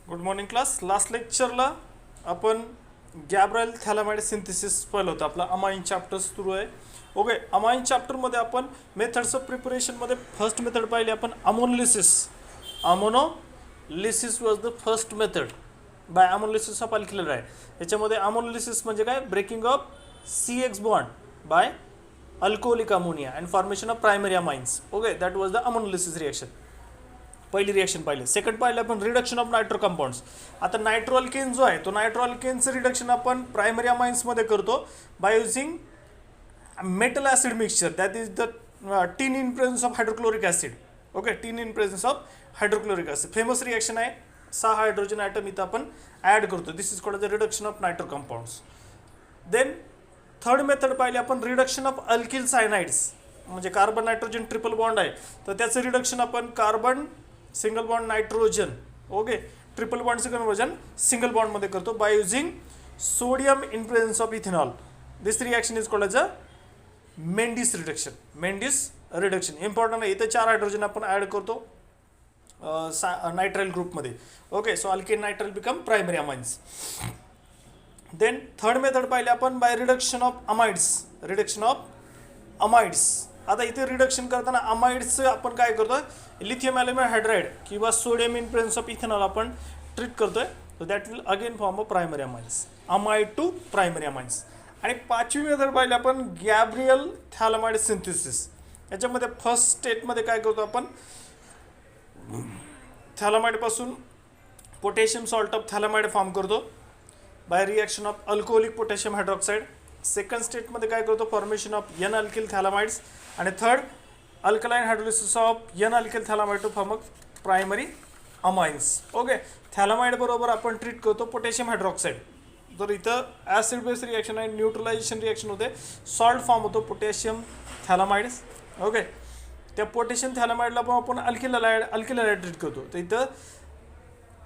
Good morning class. Last लेक्चरला आपण गॅब्रायल phthalimide synthesis पाहिलं होतं. आपला अमाइन चॅप्टर सुरू आहे. ओके, अमाइन चॅप्टरमध्ये आपण मेथड्स ऑफ प्रिपरेशनमध्ये फर्स्ट मेथड पाहिली आपण ammonolysis. Ammonolysis was the first method by ammonolysis of alkyl आहे. याच्यामध्ये अमोनोलिसिस म्हणजे काय? Breaking of CX bond by alcoholic ammonia and formation of primary amines. Okay, that was the ammonolysis reaction. पहिली reaction पाहिले. Second पाहिलं आपण reduction of nitro compounds. आता nitro alkane जो आहे तो नायट्रो अल्केनचं रिडक्शन आपण प्रायमरी अमाइन्समध्ये करतो by using metal acid mixture. That is the tin in presence of hydrochloric acid. Okay, tin in presence of hydrochloric acid famous reaction आहे. 6 हायड्रोजन ॲटम इथं आपण ॲड करतो. This is called the reduction of nitro compounds. Then third method पाहिली आपण reduction of alkyl सायनाइड्स. म्हणजे carbon nitrogen triple bond आहे तर त्याचं रिडक्शन आपण carbon single bond nitrogen, okay, triple बॉन्डचं कन्वर्जन सिंगल बॉन्डमध्ये करतो by using sodium in presence of ethanol. This reaction is called as a Mendius reduction. Mendius reduction important आहे. इथे 4 hydrogen आपण ॲड करतो नायट्राइल ग्रुपमध्ये. Okay, so alkane nitrile become primary amines. Then third method पाहिले आपण by reduction of amides. Reduction of amides. आता इथे reduction करताना अमाइड्सचं आपण काय करतोय? लिथियम ॲल्युमिनियम हायड्राइड किंवा sodium in presence of ethanol आपण ट्रीट करतोय. So that will again form a primary amines. Amide to primary amines. आणि पाचवी मेथड पाहिली आपण गॅब्रियल थॅलामाइड सिंथेसिस. याच्यामध्ये फर्स्ट स्टेटमध्ये काय करतो आपण? थॅलामाइडपासून potassium salt of phthalimide form करतो by reaction of alcoholic potassium hydroxide. Second स्टेटमध्ये काय करतो? Formation of N alkyl phthalimides. आणि third alkaline hydrolysis of N alkyl phthalimide to form primary amines. Okay, थॅलामाइड बरोबर आपण ट्रीट करतो पोटॅशियम हायड्रॉक्साईड. तर इथं ॲसिड बेस रिॲक्शन आहे, न्यूट्रलायझेशन रिॲक्शन होते, सॉल्ट फॉर्म होतो पोटॅशियम थॅलामाइड्स. ओके, त्या पोटॅशियम थॅलामाइडला पण आपण अल्किलाइड ट्रीट करतो. तर इथं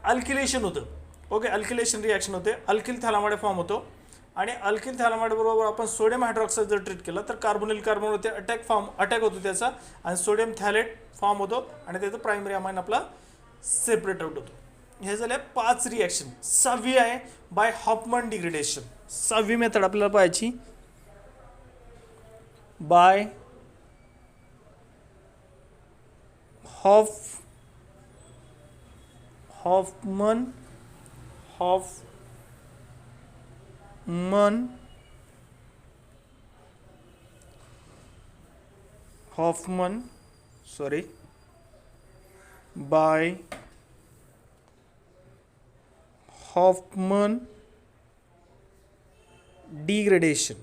अल्किलेशन होतं. ओके, अल्किलेशन रिॲक्शन होते, अल्किल थॅलामाइड फॉर्म होतो. आणि अल्किल थॅलामाइड बरोबर आपण सोडियम हायड्रॉक्साईड जर ट्रीट केलं तर कार्बोनिल कार्बन होते, अटॅक होतो त्याचा आणि सोडियम थॅलेट फॉर्म होतो आणि त्याचं प्रायमरी अमाइन आपला सेपरेट आउट होतो. हे झाले 5 रिॲक्शन. 6वी आहे बाय हॉफमन डिग्रेडेशन. 6वी मेथड आपल्याला पाहायची by Hofmann by Hoffman degradation.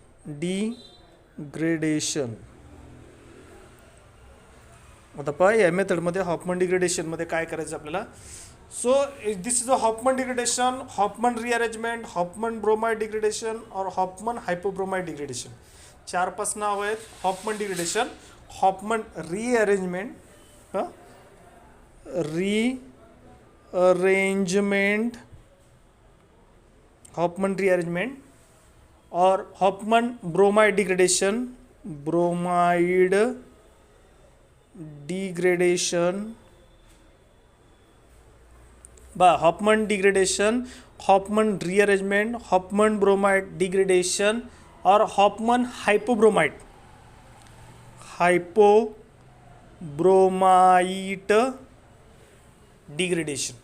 आता पहा या मेथडमध्ये हॉफमन डिग्रेडेशनमध्ये काय करायचं आपल्याला? So this is a Hofmann degradation, Hofmann rearrangement, Hofmann bromide degradation और हॉफमन हायपोब्रोमाइड डिग्रेडेशन. 4-5 नाव आहेत. Hofmann degradation, Hofmann rearrangement, Hofmann rearrangement और Hofmann bromide degradation, Hofmann degradation, Hofmann rearrangement, Hofmann bromide degradation और Hofmann hypobromide degradation.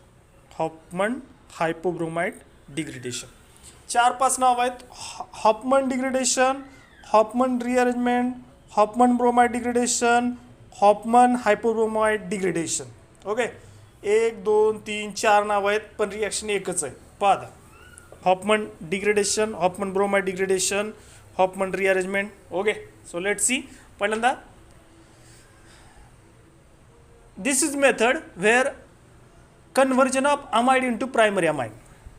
Hofmann hypobromide degradation 4-5 नाव आहेत. Hofmann degradation, Hofmann rearrangement, Hofmann bromide degradation, Hofmann hypobromide degradation. Okay, 1 2 3 4 नाव आहेत पण reaction एकच आहे. पाहा, Hofmann degradation, Hofmann bromide degradation, Hofmann rearrangement. Okay, so let's see. पहिल्यांदा this is method where conversion of amide into primary amine.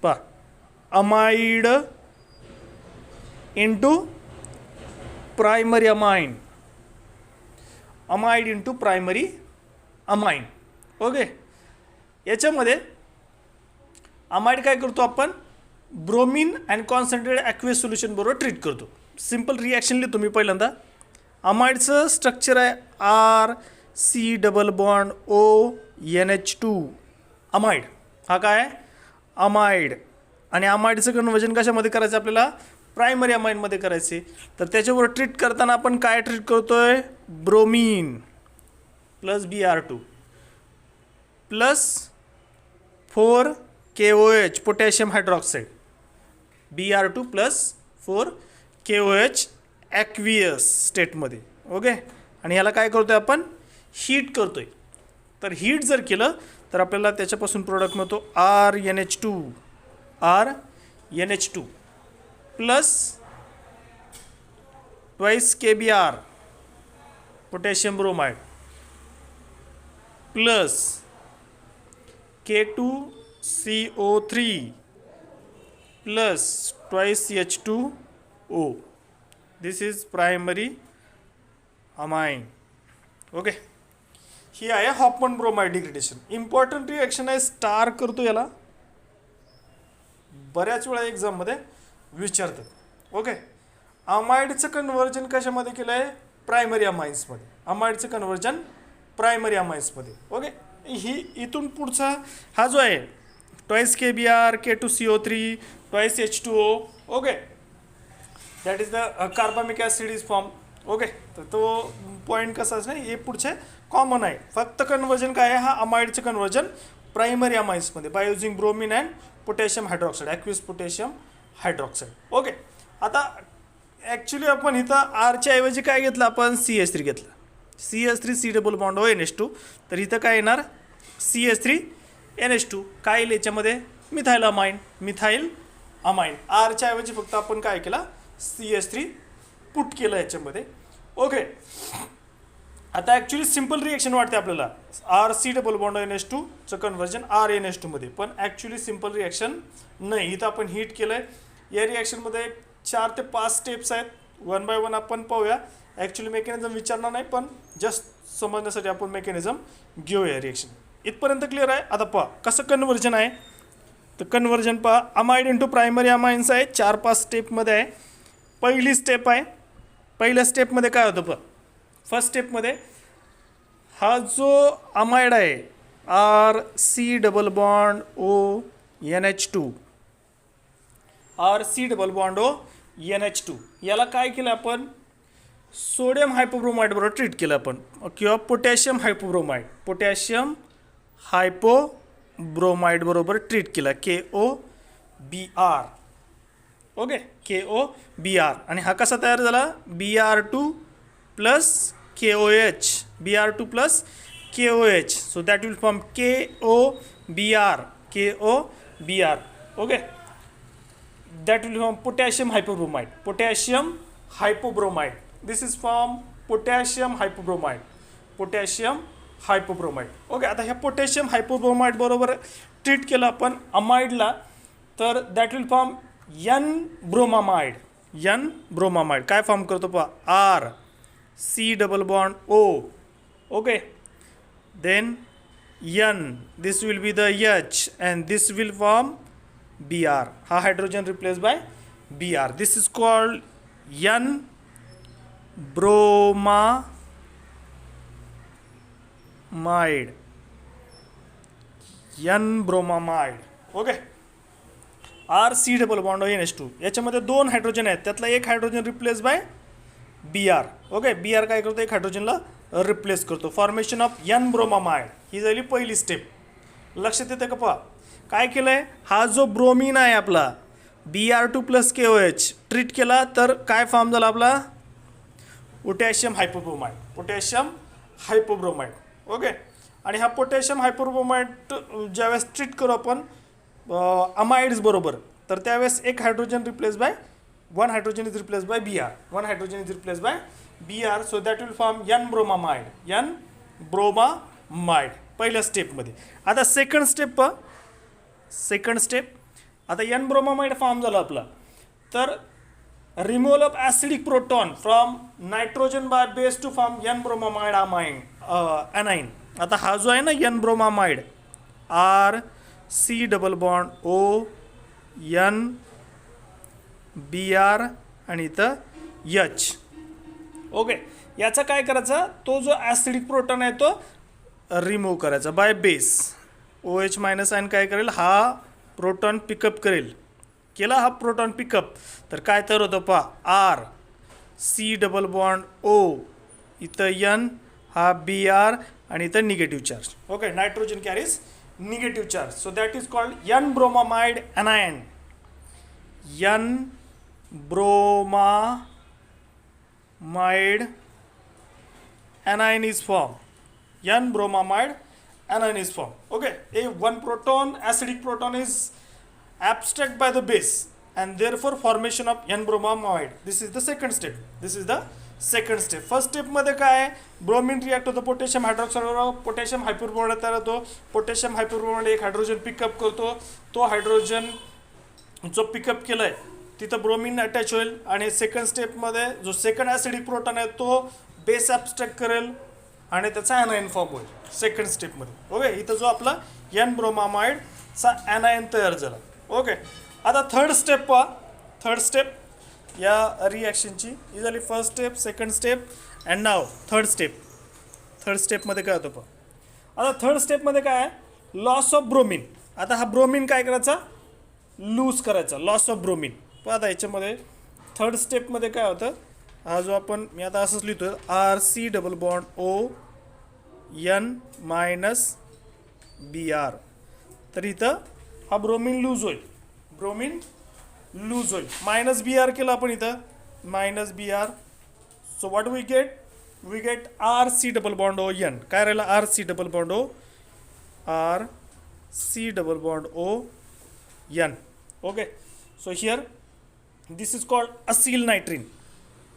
पहा, amide into primary amine, amide into primary amine. Okay, याच्यामध्ये amide काय करतो आपण? Bromine and concentrated aqueous solution बरोबर treat करतो. Simple reaction लिहितो मी पहिल्यांदा. अमाइडचं स्ट्रक्चर आहे RC double bond ONH2. Amide हा काय आहे? अमाइड, आणि अमाइडचं कन्वर्जन कशामध्ये करायचं आपल्याला, प्रायमरी अमाइडमध्ये करायचे. तर त्याच्यावर ट्रीट करताना आपण काय ट्रीट करतोय, bromine plus Br2 plus 4KOH potassium hydroxide, Br2 plus 4KOH aqueous स्टेटमध्ये. ओके, आणि ह्याला काय करतोय आपण, हीट करतोय. तर हीट जर केलं तर आपल्याला त्याच्यापासून प्रोडक्ट मिळतो RNH2 प्लस ट्वाइस KBr पोटॅशियम ब्रोमाइड plus K2CO3 plus twice H2O. This is primary amine. Okay, ही आहे Hofmann bromide degradation. Important reaction आहे, स्टार करतो याला, बऱ्याच वेळा एक्झाममध्ये विचारतात. ओके, अमाइडचं कन्वर्जन कशामध्ये केलं आहे, प्रायमरी अमाइन्समध्ये. अमाइडचं कन्वर्जन प्रायमरी अमाइन्समध्ये. ओके, ही इथून पुढचा हा जो आहे twice KBr, K2CO3, twice H2O. Okay, that is the carbamic acid is form. Okay, तर तो पॉईंट कसा असणार, हे पुढचे कॉमन आहे. फक्त कन्वर्जन काय आहे, हा अमाइडचं कन्वर्जन प्रायमरी अमाइन्समध्ये by using bromine and potassium hydroxide, aqueous potassium hydroxide. Okay, आता ॲक्च्युली आपण इथं आरच्या ऐवजी काय घेतलं, आपण CH3 घेतलं. CH3 C डबल बॉन्ड ओ NH2. तर इथं काय येणार, CH3 NH2. काय येईल याच्यामध्ये, मिथाइल अमाइन. आरच्या ऐवजी फक्त आपण काय केलं, CH3 पुट केलं याच्यामध्ये. ओके, आता ॲक्च्युली सिम्पल रिएक्शन वाटते आपल्याला, RC डबल बॉन्ड NH2 चं कन्वर्जन RNH2 मध्ये, पण ॲक्च्युली सिम्पल रिएक्शन नाही. इथं आपण हीट केलं आहे. या रिॲक्शनमध्ये 4 ते 5 स्टेप्स आहेत. वन बाय वन आपण पाहूया. ॲक्च्युली मेकॅनिझम विचारणार नाही, पण जस्ट समजण्यासाठी आपण मेकॅनिझम घेऊया. रिएक्शन इथपर्यंत क्लिअर आहे. आता पहा कसं कन्वर्जन आहे. तर कन्वर्जन पहा, अमाइड इंटू प्रायमरी अमाइन्स आहे, 4-5 स्टेपमध्ये आहे. पहिली स्टेप आहे. पहिल्या स्टेपमध्ये काय होतं पहा, फर्स्ट स्टेपमध्ये हा जो अमाइड आहे RC double bond O NH2, RC double bond O NH2, याला काय केलं आपण, सोडियम हायपोब्रोमाइड बरोबर ट्रीट केलं आपण, किंवा पोटॅशियम हायपोब्रोमाइड बरोबर ट्रीट केला, KOBr. Okay, KOBr. आणि हा कसा तयार झाला, Br2 plus KOH, Br2 plus KOH. So that will form KOBr. Okay, that will form potassium hypobromide. This is from potassium hypobromide. Okay, आता ह्या पोटॅशियम हायपोब्रोमाइड बरोबर ट्रीट केलं आपण अमाइडला, तर that will form N bromamide. काय फॉर्म करतो पहा, RC double bond O. Okay, then N, this will be the H and this will form Br. हा hydrogen replace by Br. This is called N bromamide. Okay, RC double bond NH2. याच्यामध्ये 2 hydrogen आहेत, त्यातला एक hydrogen replace by Br. Okay, Br काय करतो, एक हायड्रोजनला replace करतो. Formation of N bromamide. ही झाली पहिली स्टेप. लक्षात येते का पहा, काय केलं आहे, हा जो ब्रोमीन आहे आपला Br2 प्लस KOH ट्रीट केला, तर काय फॉर्म झाला आपला, पोटॅशियम हायपोब्रोमाइड. ओके, आणि हा पोटॅशियम हायपोब्रोमाइड ज्यावेळेस ट्रीट करू आपण अमाइड्स बरोबर, तर त्यावेळेस एक hydrogen replace by one hydrogen is replace by Br. So that will form N bromamide पहिल्या स्टेपमध्ये. आता सेकंड स्टेप, आता N ब्रोमामाइड फॉर्म झाला आपला, तर removal of acidic proton from nitrogen by base to form N bromamide anion. आता हा जो आहे ना N bromamide, RC double bond O N Br आणि इथं H. ओके, याचा काय करायचा, तो जो ॲसिडिक प्रोटॉन आहे तो रिमूव्ह करायचा by base. OH minus ion काय करेल, हा प्रोटॉन पिकअप करेल, केला हा प्रोटॉन पिकअप, तर काय तयार होतं पहा, R C double bond O, इथं एन हा बी आर आणि इथं negative charge. Okay, nitrogen carries negative charge, so that is called N bromamide anion. N bromamide anion is formed. N bromamide anion is formed. Okay, a one proton, acidic proton is abstract by the base and therefore formation of N bromamide. This is the second step. This is the second step. First step मध्ये काय, bromine react होतं potassium हायड्रॉक्साईडवर, potassium हायपोब्रोमाइड तयार होतो, potassium हायपोब्रोमाइड एक hydrogen pickup करतो, तो hydrogen जो pickup केलाय तिथं ब्रोमीन अटॅच होईल आणि सेकंड स्टेपमध्ये जो सेकंड ॲसिडिक प्रोटॉन आहे तो बेस ॲब्स्ट्रॅक्ट करेल आणि त्याचा ॲनायन फॉर्म होईल सेकंड स्टेपमध्ये. ओके, इथं जो आपला एन ब्रोमामाइडचा ॲनायन तयार झाला. ओके, आता थर्ड स्टेप पहा. थर्ड स्टेप या रिॲक्शनची ही झाली first step, second step and now third step. Third स्टेपमध्ये काय होतं पहा. आता थर्ड स्टेपमध्ये काय आहे, लॉस ऑफ ब्रोमीन. आता हा ब्रोमीन काय करायचा, लूज करायचा, लॉस ऑफ ब्रोमीन. पण आता याच्यामध्ये थर्ड स्टेपमध्ये काय होतं, हा जो आपण मी आता असंच लिहितो R C double bond O N minus B R, तर इथं हा ब्रोमीन लूज होईल, ब्रोमीन लूज होईल, मायनस बी आर केलं आपण इथं, minus B R. So what we get, we get R C double bond O N. काय राहिलं, R C double bond O, R C double bond O N. Okay, so here this is called acyl nitrine.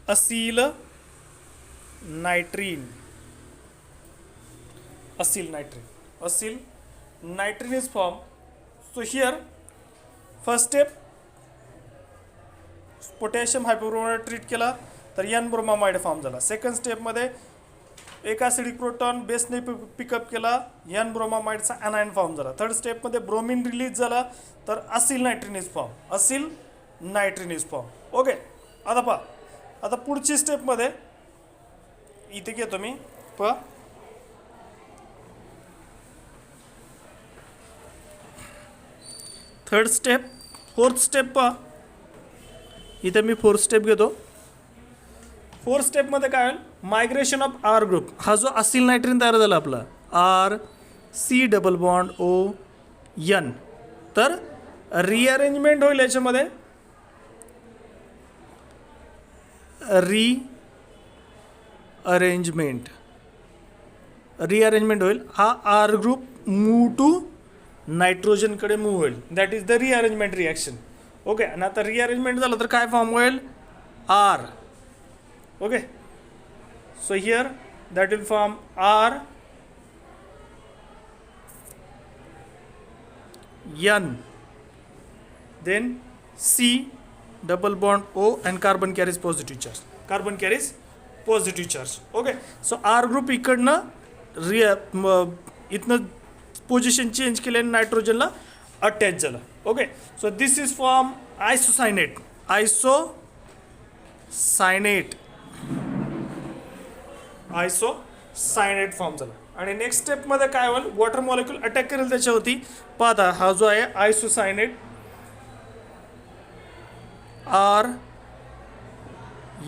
Acyl nitrine. Acyl nitrine. Acyl nitrine is formed. So here first step potassium hypobromide treat केला तर N bromamide form झाला. Second स्टेपमध्ये एक acidic proton बेसने pick up केला, N ब्रोमामाइडचा anion form झाला. Third स्टेपमध्ये ब्रोमीन रिलीज झाला तर acyl nitrene is form, acyl nitrene is form. Okay, आता पहा, आता पुढची स्टेपमध्ये इथे घेतो मी, पहा थर्ड स्टेप, फोर्थ स्टेप पहा, इथे मी फोर्थ स्टेप घेतो. फोर्थ स्टेपमध्ये काय होईल, मायग्रेशन ऑफ आर ग्रुप. हा जो असिल नायट्रिन तयार झाला आपला R C double bond O N, तर रिअरेंजमेंट होईल याच्यामध्ये, रिअरेंजमेंट होईल. हा आर ग्रुप मूव टू नायट्रोजनकडे मूव्ह होईल, that is the rearrangement reaction. Okay, आणि आता रिअरेंजमेंट झालं तर काय फॉर्म होईल, R. Okay, so here that will form R N, then C double bond O and carbon carries positive charge. Carbon carries positive charge. Okay, so R group इकडनं इथनं position change केल्याने नायट्रोजनला attach झाला. Okay, so this is form isocyanate. Isocyanate form झाला. आणि next स्टेपमध्ये काय होईल, वॉटर मॉलिक्यूल अटॅक करेल त्याच्यावरती. पाहता हा जो आहे isocyanate R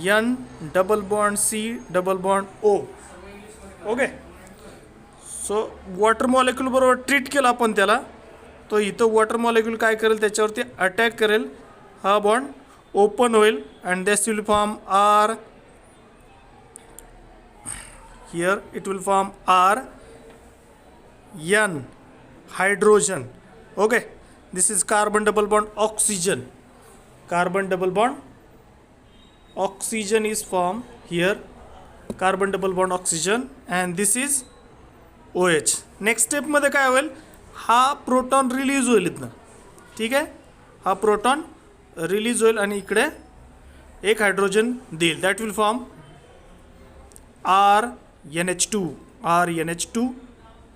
N double bond C double bond O. Okay, so water molecule बरोबर ट्रीट केला आपण त्याला, तो इथं वॉटर मॉलिक्यूल काय करेल त्याच्यावरती अटॅक करेल, हा बॉन्ड ओपन होईल and this will form R. Here it will form R N hydrogen. Okay, this is carbon double bond oxygen. Carbon double bond oxygen is formed here. Carbon double bond oxygen and this is OH. Next step मध्ये काय होईल, हा proton release होईल इथनं. ठीक आहे, हा proton release होईल आणि इकडे एक हायड्रोजन देईल, that will form R NH2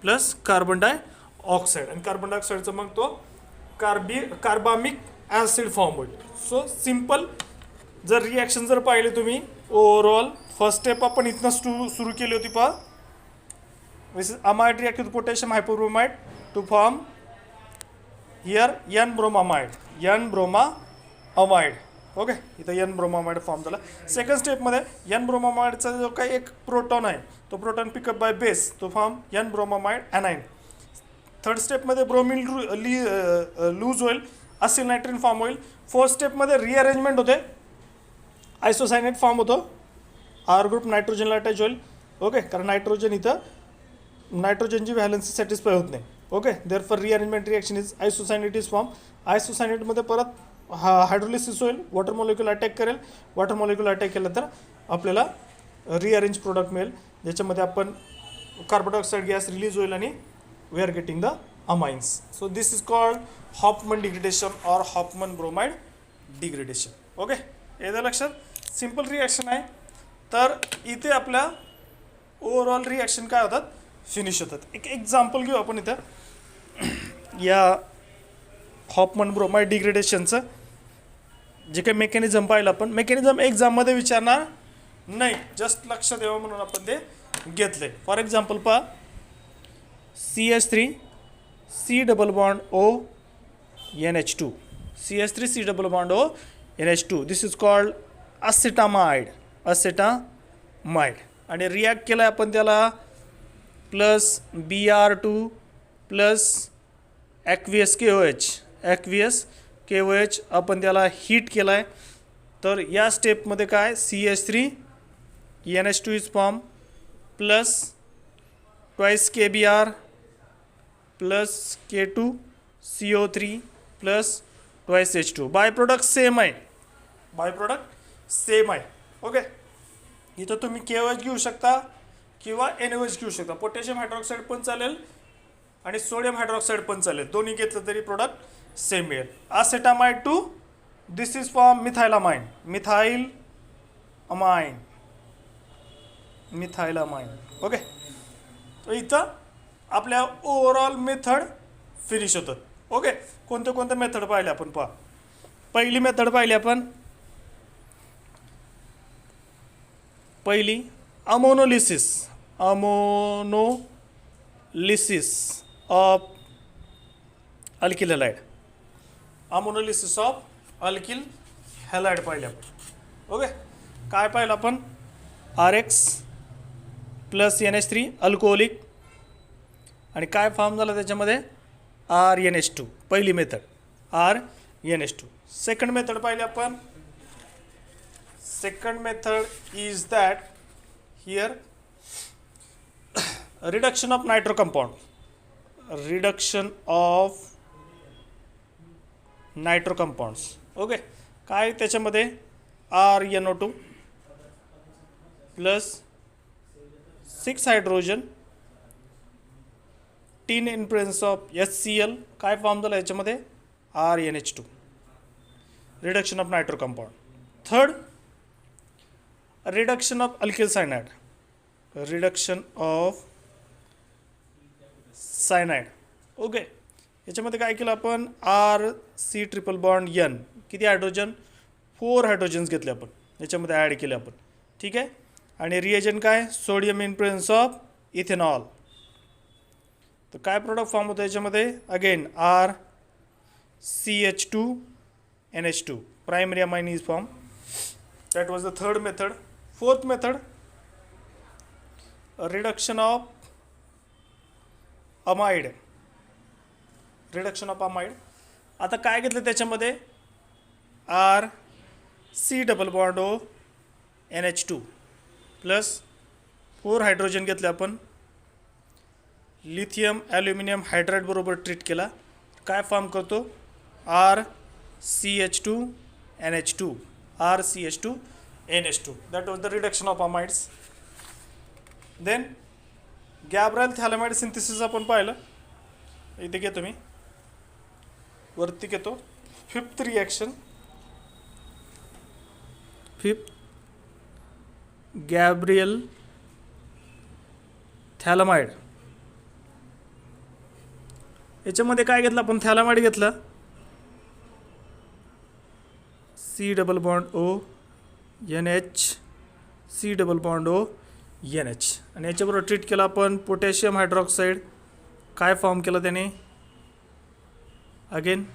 plus carbon dioxide आणि कार्बन डायऑक्साईडचा मग तो कार्बामिक ॲसिड फॉर्म होईल. सो सिम्पल जर रिॲक्शन जर पाहिले तुम्ही ओव्हरऑल, फर्स्ट स्टेप आपण इथनं सुरू केली होती पहा. This is amide react with potassium hypobromide to form here N bromamide, N bromamide. Okay, इथं एन ब्रोमामाइड फॉर्म झाला. सेकंड स्टेपमध्ये एन ब्रोमामाइडचा जो काही एक प्रोटॉन आहे तो प्रोटॉन पिकअप बाय बेस, तो form N bromamide anion. Third स्टेपमध्ये ब्रोमिन लूज होईल, असिल नायट्रिन फॉर्म होईल. फोर्थ स्टेपमध्ये रिअरेंजमेंट होते, आयसोसायनेट फॉर्म होतो, आर ग्रुप नायट्रोजनला अटॅच होईल. ओके, कारण नायट्रोजन इथं नायट्रोजनची व्हॅलन्सी सॅटिस्फाय होत नाही. Okay, there for rearrangement reaction is isocyanate is form. आयसोसायनेटमध्ये परत हायड्रोलिसिस होईल, वॉटर मॉलिक्यूल अटॅक करेल. वॉटर मॉलिक्यूल अटॅक केलं तर आपल्याला रिअरेंज प्रोडक्ट मिळेल, ज्याच्यामध्ये आपण कार्बन डायऑक्साईड गॅस रिलीज होईल आणि we are getting the amines. So this is called Hofmann degradation और हॉफमन ब्रोमाइड डिग्रेडेशन. ओके, येतं लक्षात. सिम्पल रिॲक्शन आहे. तर इथे आपल्या ओव्हरऑल रिॲक्शन काय होतात, फिनिश होतात. एक एक्झाम्पल घेऊ आपण इथं या हॉफमन ब्रोमाइड डिग्रेडेशनचं. जे काही मेकॅनिझम पाहिलं आपण, मेकॅनिझम एक्झाममध्ये विचारणार नाही, जस्ट लक्ष द्यावं म्हणून आपण ते घेतले. फॉर एक्झाम्पल पहा, CH3 C double bond O NH2, CH3 C double bond O NH2. This is called acetamide, acetamide. आणि रिॲक्ट केला आपण त्याला plus Br2 plus aqueous KOH, aqueous KOH आपण त्याला हीट केला आहे. तर या स्टेपमध्ये काय, CH3 NH2 is form plus twice KBr plus K2 CO3 plus twice H2. By product same आहे, बाय प्रोडक्ट सेम आहे. ओके, इथं तुम्ही KOH घेऊ शकता किंवा NOH घेऊ शकता. पोटॅशियम हायड्रॉक्साईड पण चालेल आणि सोडियम हायड्रॉक्साईड पण चालेल, दोन्ही घेतलं तरी प्रोडक्ट सेम मिळेल. Acetamide 2, this is form methylamine, methyl amine, methylamine. Okay, तर इथं आपल्या ओव्हरऑल मेथड फिनिश होतात. ओके, कोणते कोणते मेथड पाहिले आपण पहा. पहिली मेथड पाहिली आपण, पहिली ammonolysis, ammonolysis of alkyl halide, ammonolysis of alkyl halide पाहिले आपण. ओके, काय पाहिलं आपण, RX प्लस NH3 अल्कोहोलिक, आणि काय फॉर्म झाला त्याच्यामध्ये RNH2. पहिली मेथड RNH2. सेकंड मेथड पाहिली आपण. Second method is that here reduction of nitro compound, reduction of nitro compounds. Okay, काय त्याच्यामध्ये RnO2 plus 6 hydrogen, 10 in presence of HCl. काय फॉर्म झाला याच्यामध्ये RnH2, reduction of nitro compound. Third, reduction of alkyl cyanide, reduction of cyanide. Okay, याच्यामध्ये काय केलं आपण, RC triple bond N, किती हायड्रोजन, 4 हायड्रोजन्स घेतले आपण, याच्यामध्ये ॲड केले आपण. ठीक आहे, आणि रिएजंट काय, sodium in presence of ethanol. तर काय प्रोडक्ट फॉर्म होतं याच्यामध्ये, again RCH2NH2, primary amine is form. That was the third method. Fourth method, reduction of amide, reduction of amide. आता काय घेतलं त्याच्यामध्ये, RC double bond O NH2 plus 4 hydrogen घेतले आपण, लिथियम ॲल्युमिनियम हायड्राईड बरोबर treat केला. काय फॉर्म करतो, RCH2NH2, RCH2NH2. That was the reduction of amides. Then Gabriel phthalimide synthesis आपण पाहिलं, इथे घेतो मी, वरती घेतो. Fifth reaction, fifth Gabriel phthalimide. याच्यामध्ये काय घेतलं आपण, थॅलामाइड घेतलं, C double bond O NH, C double bond O NH, आणि याच्याबरोबर ट्रीट केला आपण पोटॅशियम हायड्रॉक्साईड. काय फॉर्म केलं त्याने, again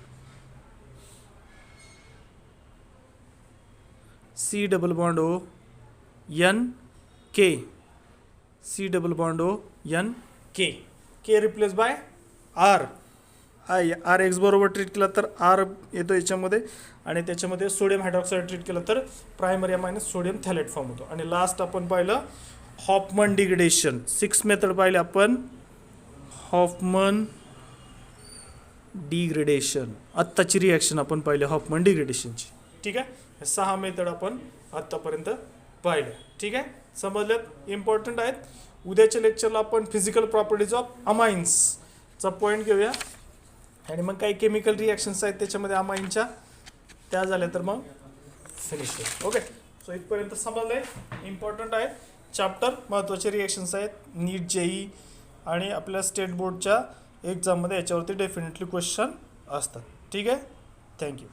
C double bond O N K, C double bond O N K, K replace by R, R X बरोबर treat केला तर R येतो याच्यामध्ये, आणि त्याच्यामध्ये सोडियम हायड्रॉक्साईड ट्रीट केलं तर प्रायमरी अमायन सोडियम थॅलेट फॉर्म होतो. आणि लास्ट आपण पाहिलं हॉफमन डिग्रेडेशन. 6 मेथड पाहिले आपण, हॉफमन डिग्रेडेशन, आत्ताची रिॲक्शन आपण पाहिले हॉफमन डिग्रेडेशनची. ठीक आहे, हे 6 मेथड आपण आत्तापर्यंत पाहिले. ठीक आहे, समजल्यात, इम्पॉर्टंट आहेत. उद्याच्या लेक्चरला आपण फिजिकल प्रॉपर्टीज ऑफ अमाइन्सचा पॉईंट घेऊया, आणि मग काही केमिकल रिॲक्शन्स आहेत त्याच्यामध्ये अमाइनच्या, त्या झाल्या तर मग फिनिश होईल. ओके, सो इथपर्यंत समजलंय, इम्पॉर्टंट आहे चॅप्टर, महत्त्वाचे रिॲक्शन्स आहेत. नीट जेई आणि आपल्या स्टेट बोर्डच्या एक्झाममध्ये याच्यावरती डेफिनेटली क्वेश्चन असतात. ठीक आहे, थँक्यू.